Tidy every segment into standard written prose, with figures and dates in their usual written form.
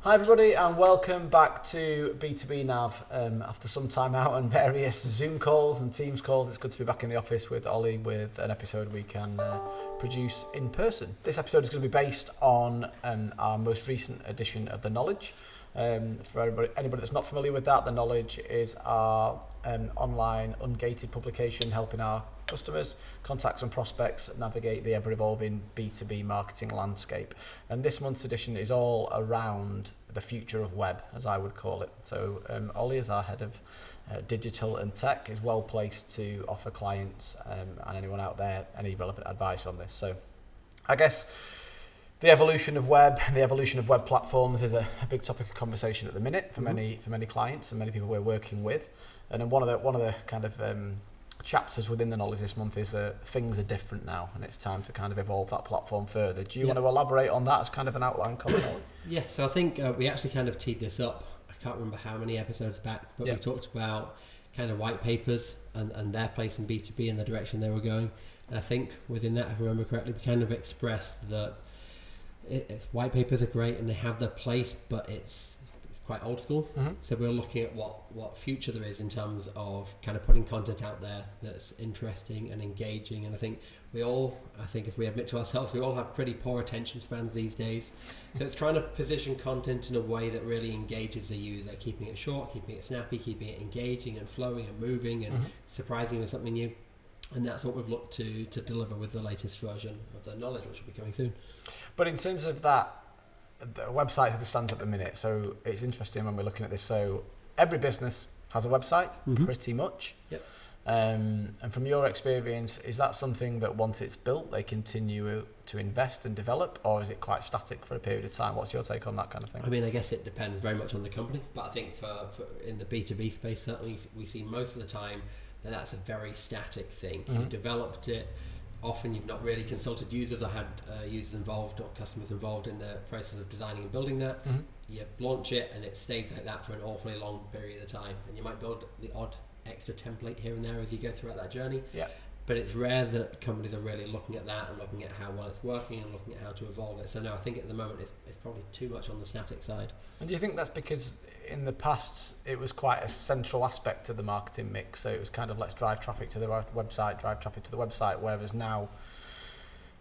Hi everybody and welcome back to B2B NAV. After some time out on various Zoom calls and Teams calls, it's good to be back in the office with Ollie with an episode we can produce in person. This episode is going to be based on our most recent edition of The Knowledge. For anybody that's not familiar with that, The Knowledge is our online ungated publication helping our customers, contacts and prospects navigate the ever-evolving B2B marketing landscape. And this month's edition is all around the future of web, as I would call it. So Ollie, as our head of digital and tech, is well placed to offer clients and anyone out there any relevant advice on this. So I guess the evolution of web and the evolution of web platforms is a big topic of conversation at the minute for many clients and many people we're working with. And then one of the kind of chapters within the knowledge this month is things are different now, and it's time to kind of evolve that platform further. Do you want to elaborate on that as kind of an outline comment? Yeah, so I think we actually kind of teed this up. I can't remember how many episodes back, but we talked about kind of white papers and their place in B2B and the direction they were going. And I think within that, if I remember correctly, we kind of expressed that white papers are great and they have their place, but it's quite old school. So we're looking at what future there is in terms of kind of putting content out there that's interesting and engaging. And I think if we admit to ourselves, we all have pretty poor attention spans these days. So it's trying to position content in a way that really engages the user, keeping it short, keeping it snappy, keeping it engaging and flowing and moving and surprising with something new. And that's what we've looked to deliver with the latest version of the knowledge, which will be coming soon. But in terms of that, the website as it stands at the minute, so it's interesting when we're looking at this. So every business has a website, pretty much. Yep. And from your experience, is that something that once it's built, they continue to invest and develop, or is it quite static for a period of time? What's your take on that kind of thing? I mean, I guess it depends very much on the company, but I think for in the B2B space, certainly we see most of the time that that's a very static thing. You developed it. Often you've not really consulted users or had users involved or customers involved in the process of designing and building that. You launch it and it stays like that for an awfully long period of time. And you might build the odd extra template here and there as you go throughout that journey. Yeah. But it's rare that companies are really looking at that and looking at how well it's working and looking at how to evolve it. So no, I think at the moment it's probably too much on the static side. And do you think that's because in the past it was quite a central aspect of the marketing mix? So it was kind of let's drive traffic to the website, whereas now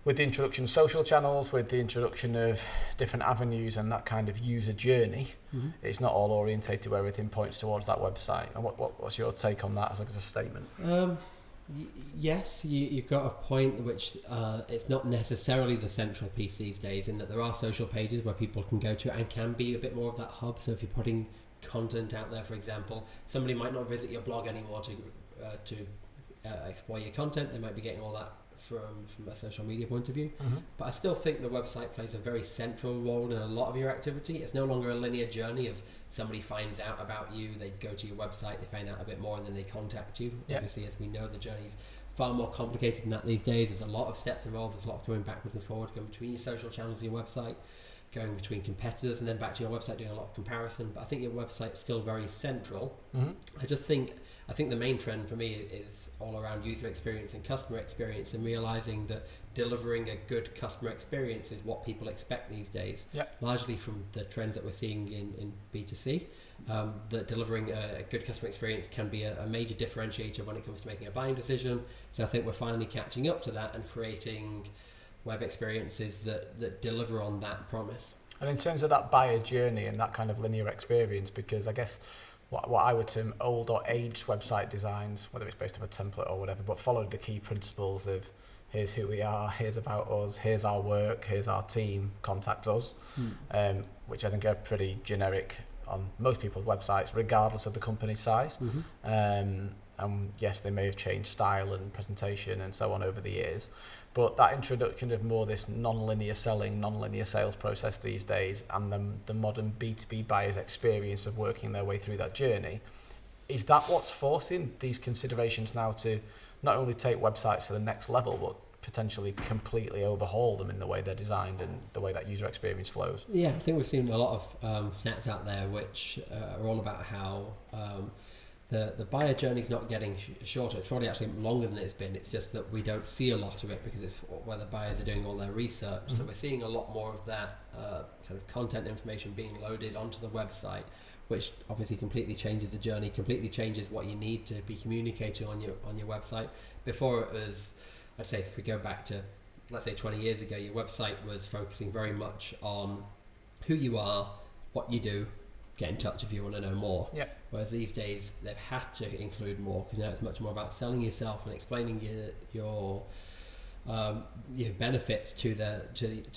with the introduction of social channels, with the introduction of different avenues and that kind of user journey, it's not all orientated where everything points towards that website. And what's your take on that as a statement? Yes, you've got a point which it's not necessarily the central piece these days, in that there are social pages where people can go to and can be a bit more of that hub. So if you're putting content out there, for example, somebody might not visit your blog anymore to explore your content. They might be getting all that from a social media point of view. But I still think the website plays a very central role in a lot of your activity. It's no longer a linear journey of somebody finds out about you, they go to your website, they find out a bit more, and then they contact you. Obviously, as we know, the journey's far more complicated than that these days. There's a lot of steps involved. There's a lot going backwards and forwards, going between your social channels and your website, going between competitors, and then back to your website, doing a lot of comparison. But I think your website's still very central. I think the main trend for me is all around user experience and customer experience, and realizing that delivering a good customer experience is what people expect these days, largely from the trends that we're seeing in B2C, that delivering a good customer experience can be a major differentiator when it comes to making a buying decision. So I think we're finally catching up to that and creating web experiences that deliver on that promise. And in terms of that buyer journey and that kind of linear experience, because I guess what I would term old or aged website designs, whether it's based on a template or whatever, but followed the key principles of here's who we are, here's about us, here's our work, here's our team, contact us, which I think are pretty generic on most people's websites, regardless of the company size. And yes, they may have changed style and presentation and so on over the years, but that introduction of more this non-linear selling, non-linear sales process these days, and the modern B2B buyer's experience of working their way through that journey, is that what's forcing these considerations now to not only take websites to the next level, but potentially completely overhaul them in the way they're designed and the way that user experience flows? Yeah, I think we've seen a lot of stats out there which are all about how the buyer journey's not getting shorter. It's probably actually longer than it's been. It's just that we don't see a lot of it because it's where the buyers are doing all their research. So we're seeing a lot more of that kind of content information being loaded onto the website, which obviously completely changes the journey, completely changes what you need to be communicating on your website. Before it was, I'd say if we go back to, let's say 20 years ago, your website was focusing very much on who you are, what you do, get in touch if you want to know more. Yeah. Whereas these days they've had to include more because now it's much more about selling yourself and explaining your benefits to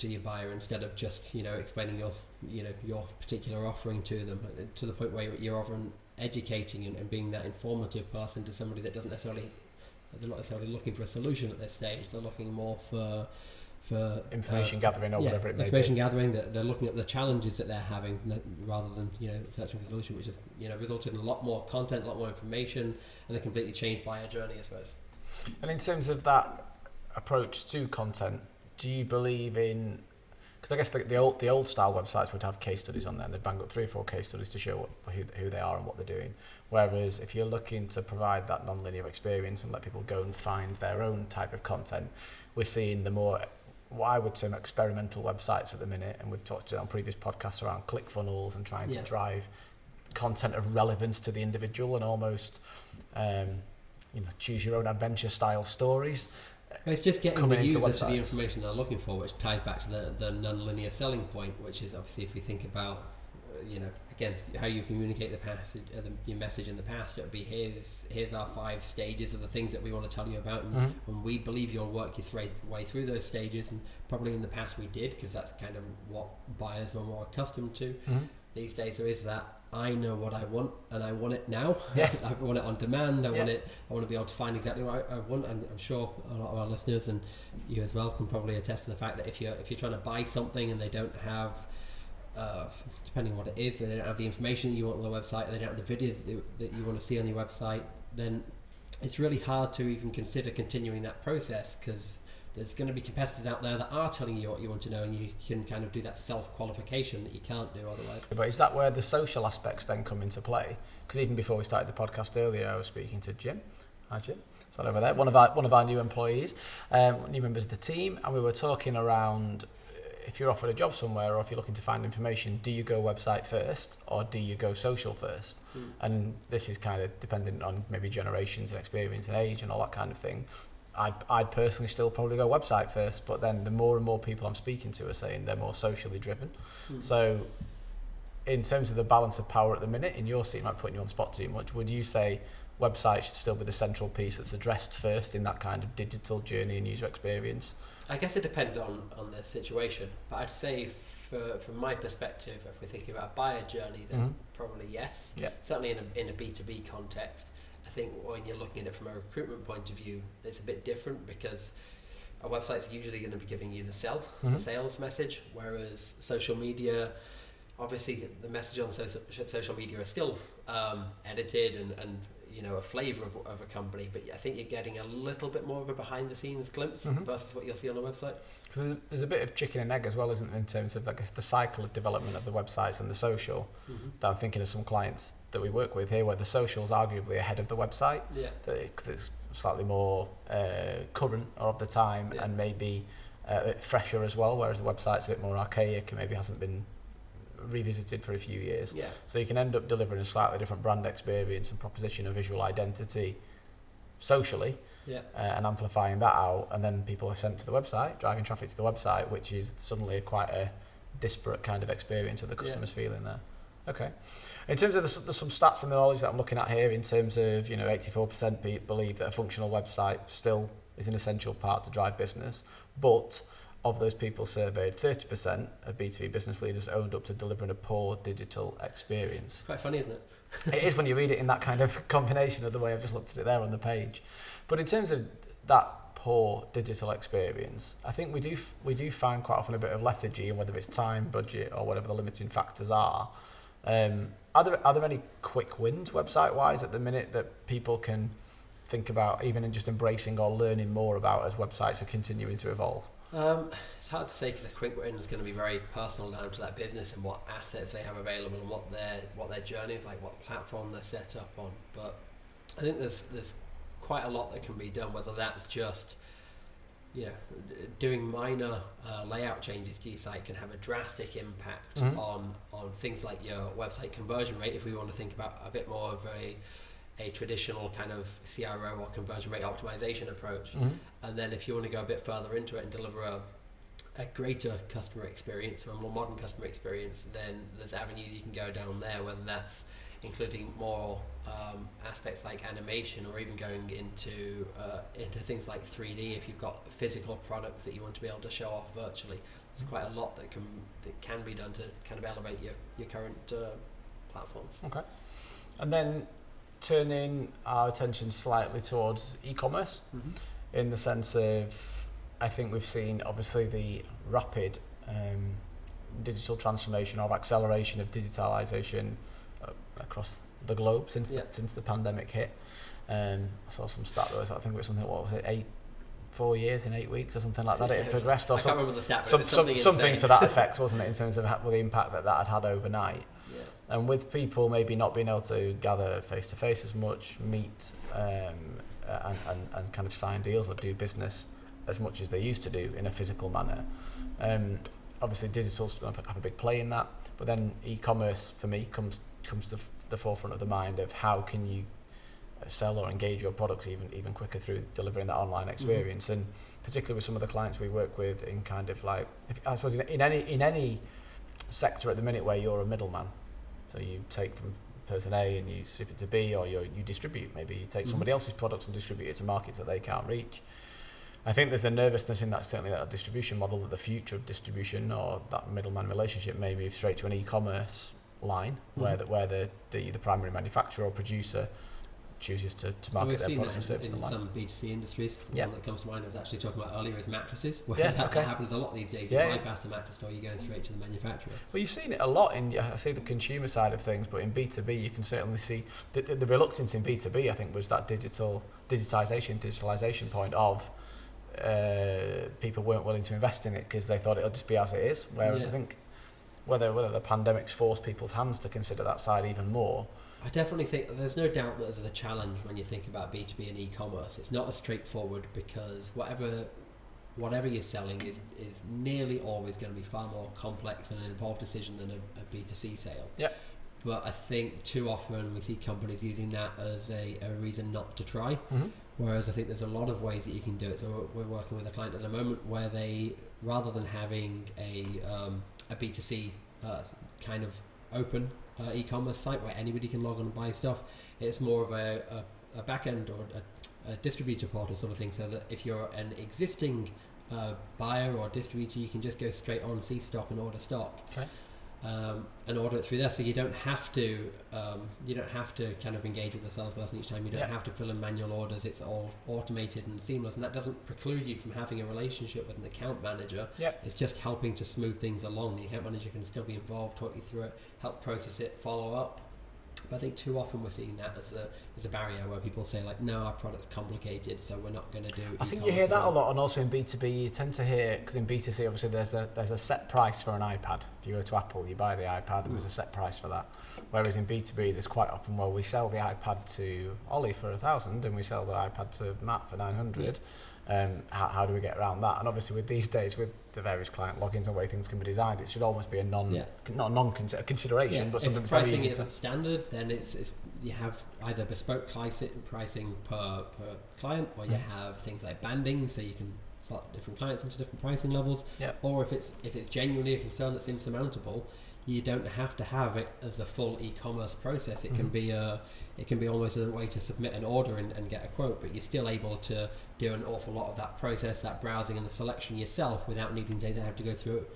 your buyer instead of just explaining your particular offering to them, to the point where you're often educating and being that informative person to somebody that they're not necessarily looking for a solution at this stage. They're looking more for information gathering or whatever it may be. Information gathering, that they're looking at the challenges that they're having rather than searching for a solution, which has resulted in a lot more content, a lot more information, and a completely changed buyer journey, I suppose. And in terms of that approach to content, do you believe in, because I guess the old style websites would have case studies on there and they'd bang up 3 or 4 case studies to show who they are and what they're doing, whereas if you're looking to provide that non-linear experience and let people go and find their own type of content, we're seeing the more, what I would term, experimental websites at the minute, and we've talked on previous podcasts around click funnels and trying to drive content of relevance to the individual and almost choose your own adventure style stories. It's just getting the user to the information they're looking for, which ties back to the non-linear selling point, which is obviously if we think about again how you communicate the passage, your message in the past, it would be here's our 5 stages of the things that we want to tell you about, and we believe you'll work your way through those stages, and probably in the past we did, because that's kind of what buyers were more accustomed to. These days there is that I know what I want and I want it now. I want it on demand. I want to be able to find exactly what I want, and I'm sure a lot of our listeners and you as well can probably attest to the fact that if you're trying to buy something and they don't have depending on what it is, they don't have the information that you want on the website, they don't have the video that you want to see on your website, then it's really hard to even consider continuing that process, because there's going to be competitors out there that are telling you what you want to know, and you can kind of do that self-qualification that you can't do otherwise. But is that where the social aspects then come into play? Because even before we started the podcast earlier, I was speaking to Jim. Hi, Jim. Is that over there? One of our new employees, new members of the team, and we were talking around if you're offered a job somewhere or if you're looking to find information, do you go website first or do you go social first? And this is kind of dependent on maybe generations and experience and age and all that kind of thing. I'd personally still probably go website first, but then the more and more people I'm speaking to are saying they're more socially driven. So in terms of the balance of power at the minute, in your seat, might put you on the spot too much, would you say website should still be the central piece that's addressed first in that kind of digital journey and user experience? I guess it depends on the situation, but I'd say from my perspective, if we're thinking about a buyer journey, then probably yes. Certainly in a B2B context. I think when you're looking at it from a recruitment point of view, it's a bit different, because a website's usually going to be giving you the sales message, whereas social media, obviously the message on social media is still edited and a flavour of a company, but I think you're getting a little bit more of a behind the scenes glimpse versus what you'll see on a website. So there's a bit of chicken and egg as well, isn't there, in terms of, I guess, the cycle of development of the websites and the social. That I'm thinking of some clients that we work with here where the social's arguably ahead of the website. It's slightly more current or of the time and maybe a bit fresher as well, whereas the website's a bit more archaic and maybe hasn't been revisited for a few years. So you can end up delivering a slightly different brand experience and proposition of visual identity socially, and amplifying that out, and then people are sent to the website, driving traffic to the website, which is suddenly quite a disparate kind of experience of the customers feeling there. Okay. In terms of there's some stats and the knowledge that I'm looking at here, in terms of 84% believe that a functional website still is an essential part to drive business, but of those people surveyed, 30% of B2B business leaders owned up to delivering a poor digital experience. Quite funny, isn't it? It is when you read it in that kind of combination of the way I've just looked at it there on the page. But in terms of that poor digital experience, I think we do find quite often a bit of lethargy in whether it's time, budget, or whatever the limiting factors are. Are there any quick wins website-wise at the minute that people can think about, even in just embracing or learning more about as websites are continuing to evolve? It's hard to say because a quick win is going to be very personal down to that business and what assets they have available and what their journey is like, what platform they're set up on. But I think there's quite a lot that can be done, whether that's just doing minor layout changes to your site can have a drastic impact on things like your website conversion rate, if we want to think about a bit more of a traditional kind of CRO or conversion rate optimization approach. And then if you want to go a bit further into it and deliver a greater customer experience or a more modern customer experience, then there's avenues you can go down there, whether that's including more aspects like animation, or even going into things like 3D if you've got physical products that you want to be able to show off virtually. There's quite a lot that can be done to kind of elevate your current platforms. Okay. And then turning our attention slightly towards e-commerce, in the sense of, I think we've seen obviously the rapid digital transformation or acceleration of digitalization across the globe since the pandemic hit. I saw some stat that was, I think it was something, what was it, 4 years in 8 weeks or something like that. It progressed, or I can't remember the stat, but something to that effect, wasn't it, in terms of the impact that had had overnight. And with people maybe not being able to gather face to face as much, meet and kind of sign deals or do business as much as they used to do in a physical manner. Obviously digital's going to have a big play in that, but then e-commerce for me comes to the forefront of the mind of how can you sell or engage your products even quicker through delivering that online experience. And particularly with some of the clients we work with in kind of like, I suppose in any sector at the minute where you're a middleman, so you take from person A and you ship it to B, or you distribute, maybe you take somebody else's products and distribute it to markets that they can't reach. I think there's a nervousness in that, certainly that distribution model, that the future of distribution or that middleman relationship may move straight to an e-commerce line where the primary manufacturer or producer chooses to market their products and services in online. some B2C industries. One that comes to mind I was actually talking about earlier is mattresses, where that happens a lot these days. You bypass the mattress store, you're going straight to the manufacturer. Well, you've seen it a lot I see the consumer side of things, but in B2B you can certainly see the reluctance in B2B, I think, was that digitalization point of people weren't willing to invest in it because they thought it'll just be as it is, whereas I think whether the pandemic's forced people's hands to consider that side even more. I definitely think there's no doubt that there's a challenge when you think about B2B and e-commerce. It's not as straightforward because whatever you're selling is nearly always going to be far more complex and an involved decision than a B2C sale. But I think too often we see companies using that as a reason not to try. Whereas I think there's a lot of ways that you can do it. So we're working with a client at the moment where they, rather than having a B2C kind of open e-commerce site where anybody can log on and buy stuff, it's more of a back end or a distributor portal sort of thing, so that if you're an existing buyer or distributor, you can just go straight on, see stock and order stock. And order it through there, so you don't have to kind of engage with the salesperson each time. You don't have to fill in manual orders. It's all automated and seamless, and that doesn't preclude you from having a relationship with an account manager. It's just helping to smooth things along. The account manager can still be involved, talk you through it, help process it, follow up. But I think too often we're seeing that as a barrier where people say like, no, our product's complicated, so we're not going to do I think you hear that a lot, and also in B2B you tend to hear, because in B2C obviously there's a set price for an iPad. If you go to Apple, you buy the iPad and there's a set price for that. Whereas in B2B there's quite often, well, we sell the iPad to Ollie for 1,000 and we sell the iPad to Matt for 900. How do we get around that? And obviously with these days, with the various client logins and the way things can be designed, it should almost be a consideration, but something if very pricing easy isn't standard, then it's you have either bespoke pricing per client, or you have things like banding, so you can slot different clients into different pricing levels. Or if it's genuinely a concern that's insurmountable, you don't have to have it as a full e-commerce process. It can be almost a way to submit an order and get a quote, but you're still able to do an awful lot of that process, that browsing and the selection yourself, without needing to have to go through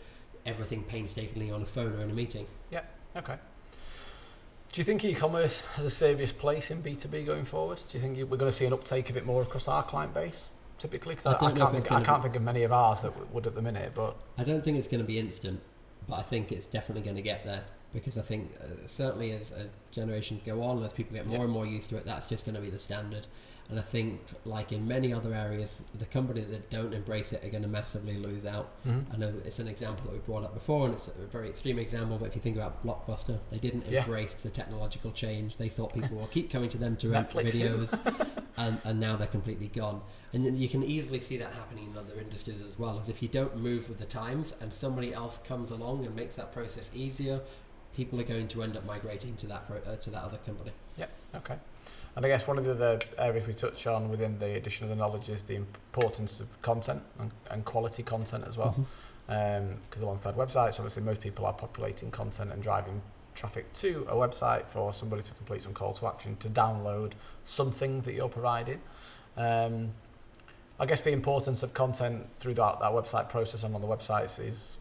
everything painstakingly on a phone or in a meeting. Okay. Do you think e-commerce has a serious place in B2B going forward? Do you think we're going to see an uptake of it more across our client base, typically? Because I can't think of many of ours that would at the minute. But I don't think it's going to be instant, but I think it's definitely going to get there. because I think certainly as generations go on, as people get more and more used to it, that's just going to be the standard. And I think, like in many other areas, the companies that don't embrace it are going to massively lose out. I know it's an example that we brought up before, and it's a very extreme example, but if you think about Blockbuster, they didn't embrace the technological change. They thought people will keep coming to them to rent videos, and now they're completely gone. And you can easily see that happening in other industries as well, as if you don't move with the times and somebody else comes along and makes that process easier, people are going to end up migrating to that other company. Yeah, okay. And I guess one of the other areas we touch on within the addition of the knowledge is the importance of content and quality content as well. Because alongside websites, obviously most people are populating content and driving traffic to a website for somebody to complete some call to action to download something that you're providing. I guess the importance of content through that website process and on the websites is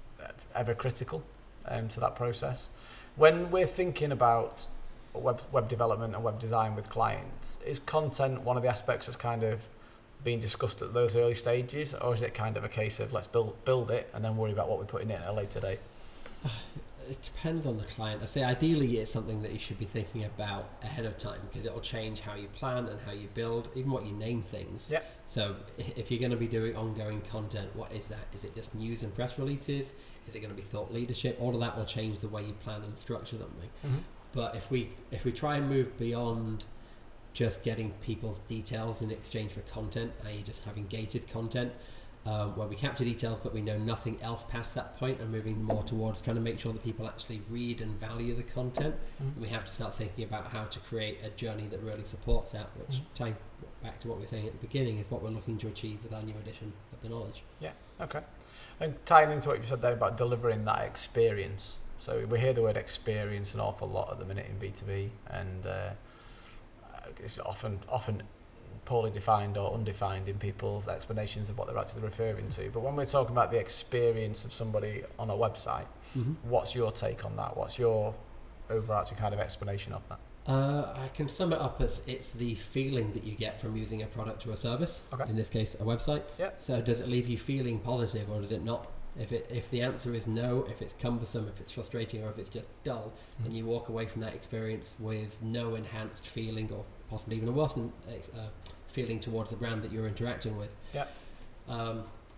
ever critical to that process. When we're thinking about web development and web design with clients, is content one of the aspects that's kind of being discussed at those early stages, or is it kind of a case of let's build it and then worry about what we put in it at a later date? It depends on the client. I'd say ideally it's something that you should be thinking about ahead of time, because it will change how you plan and how you build, even what you name things. Yeah. So if you're going to be doing ongoing content, what is that? Is it just news and press releases? Is it going to be thought leadership? All of that will change the way you plan and structure something. But if we try and move beyond just getting people's details in exchange for content, i.e. just having gated content, where we capture details but we know nothing else past that point, and moving more towards trying to make sure that people actually read and value the content, and we have to start thinking about how to create a journey that really supports that, which tying back to what we were saying at the beginning is what we're looking to achieve with our new edition of the knowledge. Yeah, okay. And tying into what you said there about delivering that experience, so we hear the word experience an awful lot at the minute in B2B, and it's often poorly defined or undefined in people's explanations of what they're actually referring to. But when we're talking about the experience of somebody on a website, what's your take on that? What's your overarching kind of explanation of that? I can sum it up as it's the feeling that you get from using a product or a service, in this case a website. So does it leave you feeling positive or does it not? If the answer is no, if it's cumbersome, if it's frustrating, or if it's just dull, then you walk away from that experience with no enhanced feeling, or possibly even a worse feeling towards the brand that you're interacting with.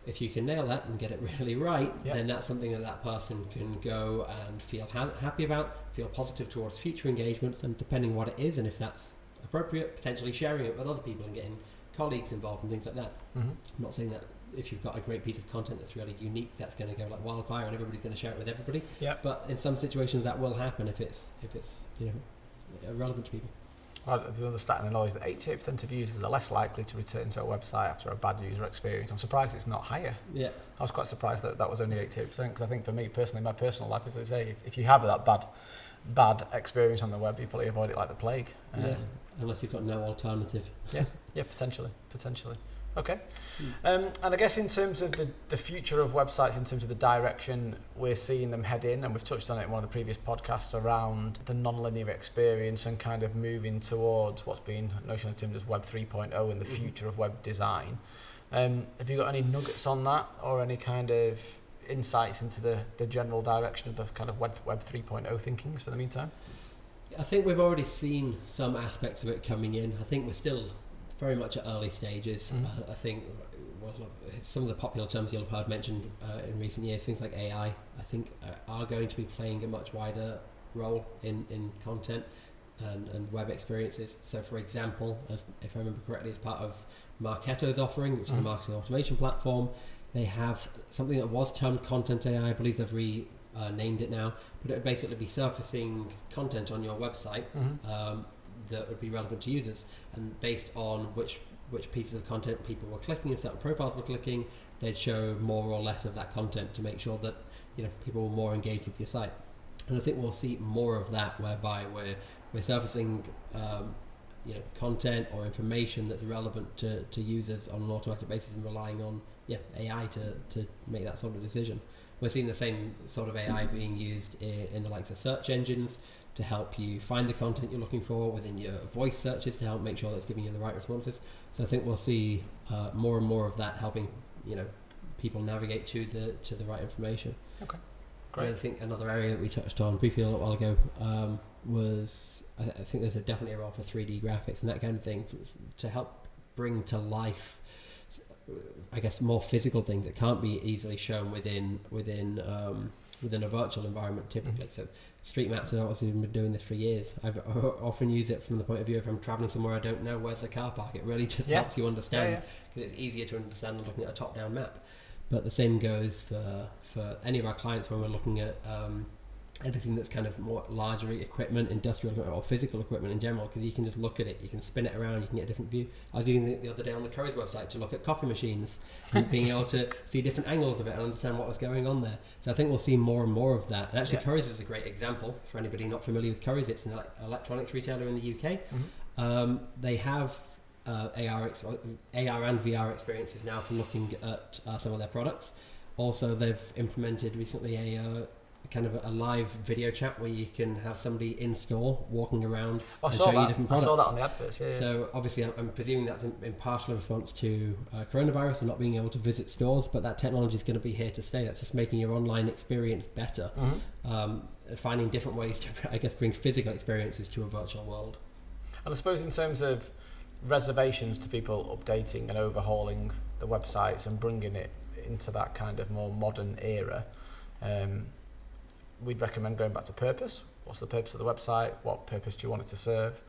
If you can nail that and get it really right, then that's something that person can go and feel happy about, feel positive towards future engagements, and depending what it is, and if that's appropriate, potentially sharing it with other people and getting colleagues involved and things like that. I'm not saying that if you've got a great piece of content that's really unique, that's going to go like wildfire and everybody's going to share it with everybody. But in some situations that will happen if it's relevant to people. Well, the other stat in the knowledge that 88% of users are less likely to return to a website after a bad user experience. I'm surprised it's not higher. I was quite surprised that was only 88%, because I think for me personally, my personal life, as I say, if you have that bad experience on the web, you probably avoid it like the plague. Unless you've got no alternative. Potentially. Okay. And I guess in terms of the future of websites, in terms of the direction we're seeing them head in, and we've touched on it in one of the previous podcasts around the non-linear experience and kind of moving towards what's been notionally termed as Web 3.0 and the future of web design. Have you got any nuggets on that, or any kind of insights into the general direction of the kind of Web 3.0 thinkings for the meantime? I think we've already seen some aspects of it coming in. I think we're still very much at early stages. I think some of the popular terms you'll have heard mentioned in recent years, things like AI, I think are going to be playing a much wider role in content and web experiences. So for example, if I remember correctly, as part of Marketo's offering, which is a marketing automation platform, they have something that was termed Content AI. I believe they've renamed it now, but it would basically be surfacing content on your website that would be relevant to users, and based on which pieces of content people were clicking and certain profiles were clicking, they'd show more or less of that content to make sure that people were more engaged with your site. And I think we'll see more of that, whereby we're surfacing content or information that's relevant to users on an automatic basis, and relying on AI to make that sort of decision. We're seeing the same sort of AI being used in the likes of search engines to help you find the content you're looking for, within your voice searches to help make sure that's giving you the right responses. So I think we'll see more and more of that helping people navigate to the right information. Great. And I think another area that we touched on briefly a little while ago was I think there's definitely a role for 3D graphics and that kind of thing to help bring to life, I guess, more physical things that can't be easily shown within a virtual environment typically. So street maps have obviously been doing this for years. I often use it from the point of view if I'm travelling somewhere I don't know, where's the car park? It really just helps you understand, because it's easier to understand than looking at a top-down map. But the same goes for any of our clients when we're looking at anything that's kind of more larger equipment, industrial equipment, or physical equipment in general, because you can just look at it, you can spin it around, you can get a different view. I was using it the other day on the Currys website to look at coffee machines and being able to see different angles of it and understand what was going on there. So I think we'll see more and more of that. And actually Currys is a great example for anybody not familiar with Currys. It's an electronics retailer in the UK. They have AR and VR experiences now for looking at some of their products. Also, they've implemented recently a kind of a live video chat where you can have somebody in store walking around and show you different products. I saw that on the adverts. Yeah. So obviously, I'm presuming that's in partial response to coronavirus and not being able to visit stores, but that technology is going to be here to stay. That's just making your online experience better, finding different ways to, I guess, bring physical experiences to a virtual world. And I suppose in terms of reservations to people updating and overhauling the websites and bringing it into that kind of more modern era, we'd recommend going back to purpose. What's the purpose of the website? What purpose do you want it to serve?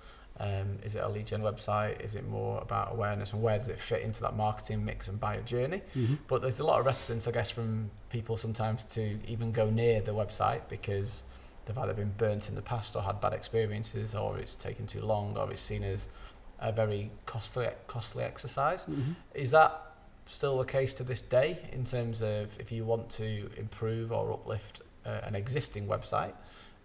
Is it a lead gen website? Is it more about awareness, and where does it fit into that marketing mix and buyer journey? But there's a lot of reticence, I guess, from people sometimes to even go near the website because they've either been burnt in the past or had bad experiences, or it's taken too long, or it's seen as a very costly exercise. Is that still the case to this day in terms of if you want to improve or uplift an existing website,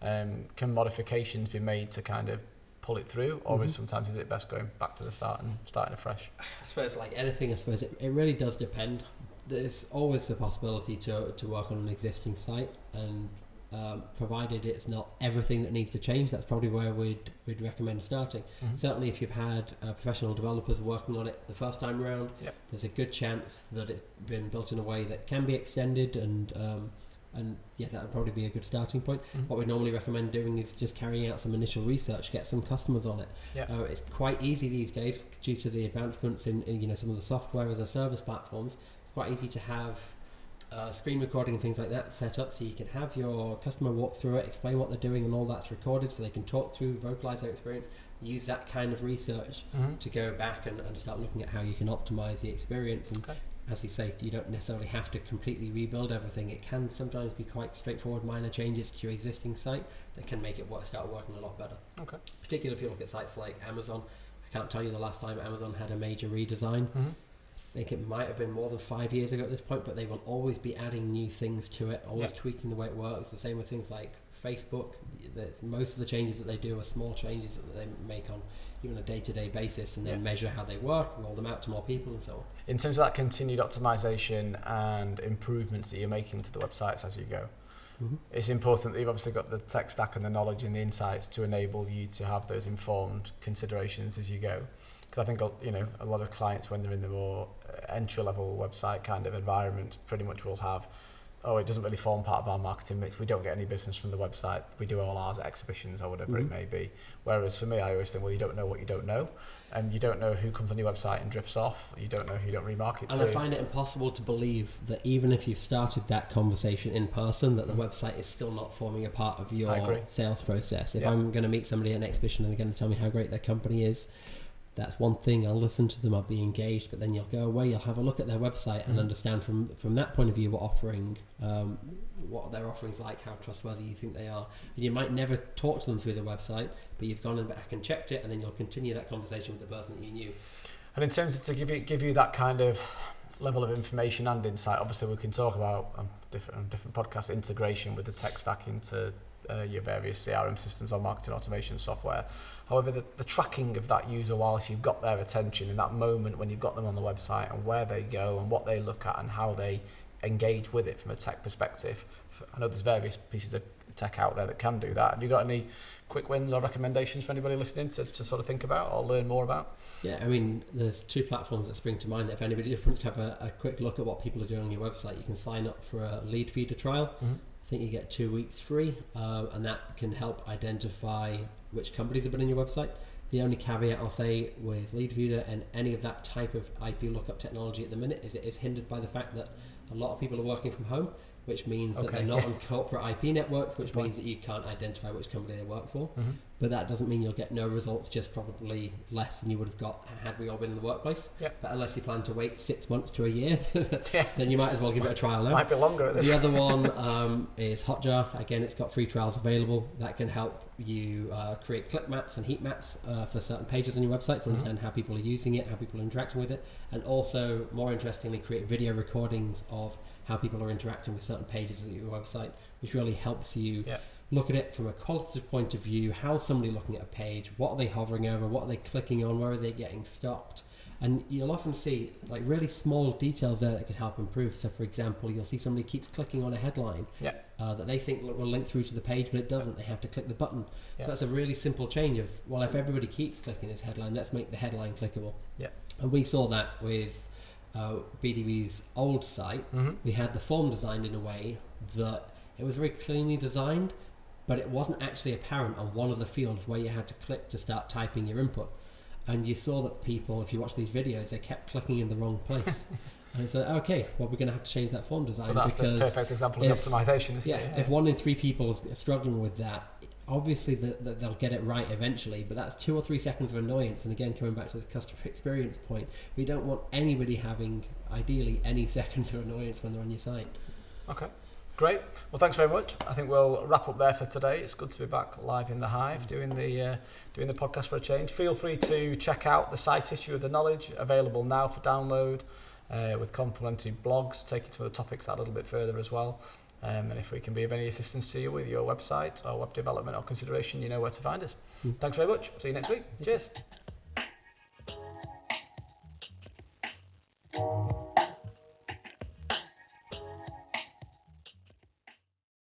can modifications be made to kind of pull it through, or is it best going back to the start and starting afresh? I suppose like anything, it really does depend. There's always the possibility to work on an existing site, and provided it's not everything that needs to change, that's probably where we'd recommend starting. Certainly if you've had professional developers working on it the first time around, there's a good chance that it's been built in a way that can be extended, and that would probably be a good starting point. What we normally recommend doing is just carrying out some initial research, get some customers on it. It's quite easy these days due to the advancements in some of the software as a service platforms. It's quite easy to have screen recording and things like that set up, so you can have your customer walk through it, explain what they're doing, and all that's recorded so they can talk through, vocalize their experience, use that kind of research to go back and start looking at how you can optimize the experience. And as you say, you don't necessarily have to completely rebuild everything. It can sometimes be quite straightforward minor changes to your existing site that can make it start working a lot better. Particularly if you look at sites like Amazon. I can't tell you the last time Amazon had a major redesign. I think it might have been more than 5 years ago at this point, but they will always be adding new things to it, always tweaking the way it works. The same with things like Facebook. Most of the changes that they do are small changes that they make on even a day-to-day basis, and then measure how they work, roll them out to more people, and so on. In terms of that continued optimization and improvements that you're making to the websites as you go, it's important that you've obviously got the tech stack and the knowledge and the insights to enable you to have those informed considerations as you go. Because I think a lot of clients, when they're in the more entry-level website kind of environment, pretty much will have, it doesn't really form part of our marketing mix. We don't get any business from the website. We do all ours at exhibitions or whatever it may be. Whereas for me, I always think, well, you don't know what you don't know. And you don't know who comes on your website and drifts off. You don't know who you don't remarket to. And I find it impossible to believe that even if you've started that conversation in person, that the website is still not forming a part of your sales process. If I'm going to meet somebody at an exhibition and they're going to tell me how great their company is, that's one thing. I'll listen to them, I'll be engaged, but then you'll go away, you'll have a look at their website and understand from that point of view what their offerings like, how trustworthy you think they are. And you might never talk to them through the website, but you've gone back and checked it, and then you'll continue that conversation with the person that you knew. And in terms of to give you that kind of level of information and insight, obviously we can talk about different podcast integration with the tech stack into your various CRM systems or marketing automation software. However, the tracking of that user whilst you've got their attention in that moment when you've got them on the website, and where they go and what they look at and how they engage with it from a tech perspective. I know there's various pieces of tech out there that can do that. Have you got any quick wins or recommendations for anybody listening to sort of think about or learn more about? Yeah, I mean, there's two platforms that spring to mind that if anybody wants to have a quick look at what people are doing on your website, you can sign up for a lead feeder trial. I think you get 2 weeks free, and that can help identify which companies have been on your website. The only caveat I'll say with Lead Reader and any of that type of IP lookup technology at the minute is it is hindered by the fact that a lot of people are working from home, which means that they're not on corporate IP networks, which means that you can't identify which company they work for. But that doesn't mean you'll get no results, just probably less than you would have got had we all been in the workplace. But unless you plan to wait 6 months to a year, then you might as well give it a trial now. Might be longer at this. The other one is Hotjar. Again, it's got free trials available. That can help you create click maps and heat maps for certain pages on your website to understand how people are using it, how people are interacting with it, and also, more interestingly, create video recordings of how people are interacting with certain pages of your website, which really helps you look at it from a qualitative point of view. How's somebody looking at a page? What are they hovering over? What are they clicking on? Where are they getting stopped? And you'll often see like really small details there that could help improve. So for example, you'll see somebody keeps clicking on a headline that they think will link through to the page, but it doesn't. They have to click the button. So that's a really simple change of, well, if everybody keeps clicking this headline, let's make the headline clickable. And we saw that with BDB's old site. We had the form designed in a way that it was very cleanly designed, but it wasn't actually apparent on one of the fields where you had to click to start typing your input. And you saw that people, if you watch these videos, they kept clicking in the wrong place. And it's like, okay, well, we're going to have to change that form design. Well, that's because the perfect example of optimization, isn't it? If 1 in 3 people is struggling with that, obviously they'll get it right eventually, but that's 2 or 3 seconds of annoyance. And again, coming back to the customer experience point, we don't want anybody having, ideally, any seconds of annoyance when they're on your site. Okay. Great. Well, thanks very much. I think we'll wrap up there for today. It's good to be back live in the Hive doing the podcast for a change. Feel free to check out the site Issue of the Knowledge, available now for download, with complementary blogs taking some of the topics out a little bit further as well. And if we can be of any assistance to you with your website or web development or consideration, you know where to find us. Thanks very much. See you next week. Cheers.